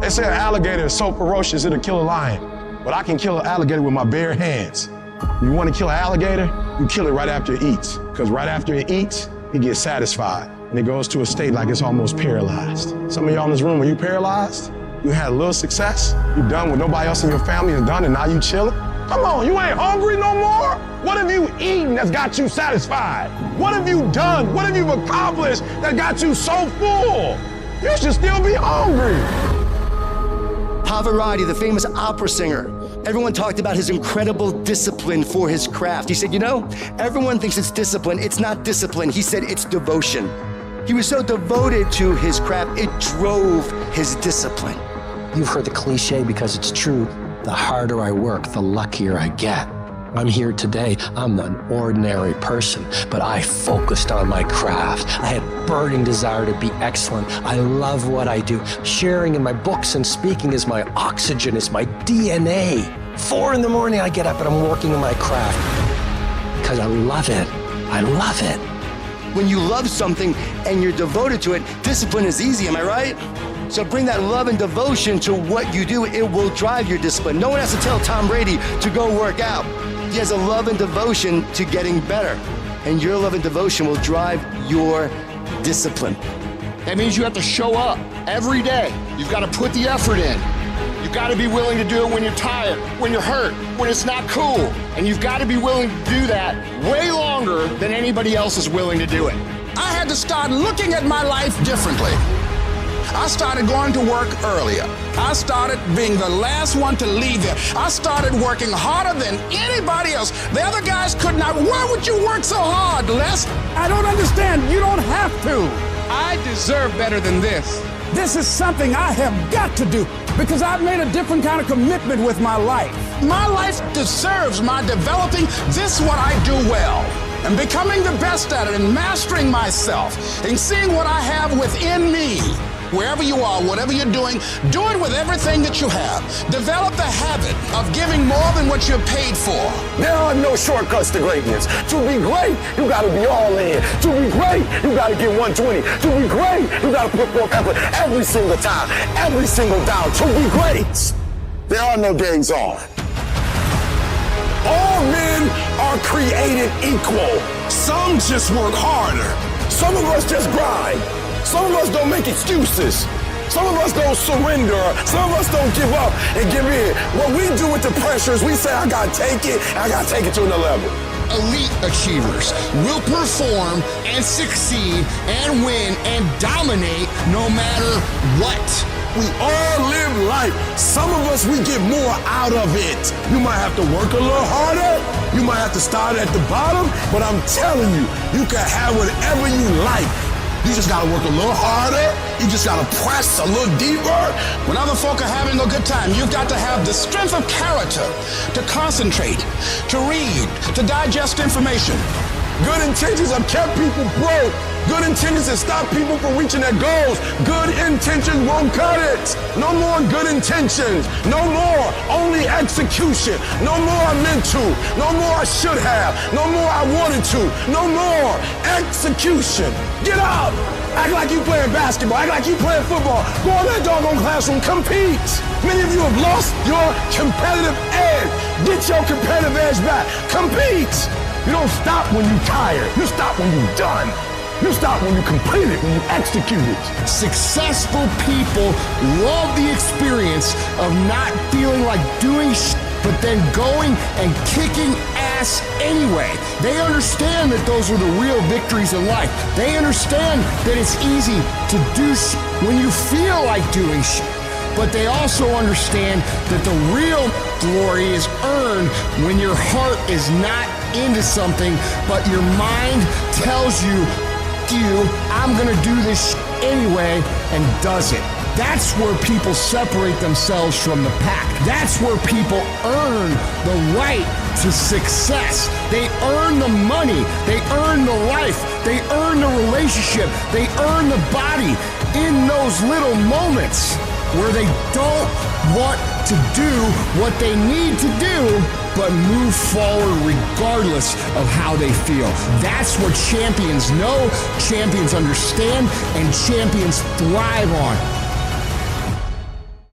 They say an alligator is so ferocious it'll kill a lion, but I can kill an alligator with my bare hands. You want to kill an alligator? You kill it right after it eats, because right after it eats, it gets satisfied, and it goes to a state like it's almost paralyzed. Some of y'all in this room, are you paralyzed? You had a little success? You done what nobody else in your family has done, and now you chilling? Come on, you ain't hungry no more? What have you eaten that's got you satisfied? What have you done? What have you accomplished that got you so full? You should still be hungry. Pavarotti, the famous opera singer, everyone talked about his incredible discipline for his craft. He said, you know, everyone thinks it's discipline. It's not discipline. He said it's devotion. He was so devoted to his craft, it drove his discipline. You've heard the cliche because it's true. The harder I work, the luckier I get. I'm here today. I'm an ordinary person, but I focused on my craft. I had burning desire to be excellent. I love what I do. Sharing in my books and speaking is my oxygen, is my DNA. 4 in the morning, I get up and I'm working in my craft because I love it. I love it. When you love something and you're devoted to it, discipline is easy, am I right? So bring that love and devotion to what you do. It will drive your discipline. No one has to tell Tom Brady to go work out. He has a love and devotion to getting better. And your love and devotion will drive your discipline. That means you have to show up every day. You've got to put the effort in. You've got to be willing to do it when you're tired, when you're hurt, when it's not cool. And you've got to be willing to do that way longer than anybody else is willing to do it. I had to start looking at my life differently. I started going to work earlier. I started being the last one to leave there. I started working harder than anybody else. The other guys could not. Why would you work so hard, Les? I don't understand. You don't have to. I deserve better than this. This is something I have got to do because I've made a different kind of commitment with my life. My life deserves my developing this what I do well and becoming the best at it and mastering myself and seeing what I have within me. Wherever you are, whatever you're doing, do it with everything that you have. Develop the habit of giving more than what you're paid for. There are no shortcuts to greatness. To be great, you gotta be all in. To be great, you gotta get 120. To be great, you gotta put forth effort every single time, every single down. To be great, there are no days off. All men are created equal. Some just work harder. Some of us just grind. Some of us don't make excuses. Some of us don't surrender. Some of us don't give up and give in. What we do with the pressure is we say, I gotta take it, and I gotta take it to another level. Elite achievers will perform and succeed and win and dominate no matter what. We all live life. Some of us, we get more out of it. You might have to work a little harder. You might have to start at the bottom, but I'm telling you, you can have whatever you like. You just gotta work a little harder. You just gotta press a little deeper. When other folk are having a good time, you've got to have the strength of character to concentrate, to read, to digest information. Good intentions have kept people broke. Good intentions have stopped people from reaching their goals. Good intentions won't cut it. No more good intentions. No more only execution. No more I meant to. No more I should have. No more I wanted to. No more execution. Get up. Act like you playing basketball. Act like you playing football. Go in that doggone classroom. Compete. Many of you have lost your competitive edge. Get your competitive edge back. Compete. You don't stop when you're tired. You stop when you're done. You stop when you complete it, when you execute it. Successful people love the experience of not feeling like doing shit, but then going and kicking ass anyway. They understand that those are the real victories in life. They understand that it's easy to do shit when you feel like doing shit. But they also understand that the real glory is earned when your heart is not into something, but your mind tells you, I'm gonna do this anyway, and does it. That's where people separate themselves from the pack. That's where people earn the right to success. They earn the money. They earn the life. They earn the relationship. They earn the body in those little moments where they don't want to do what they need to do, but move forward regardless of how they feel. That's what champions know, champions understand, and champions thrive on.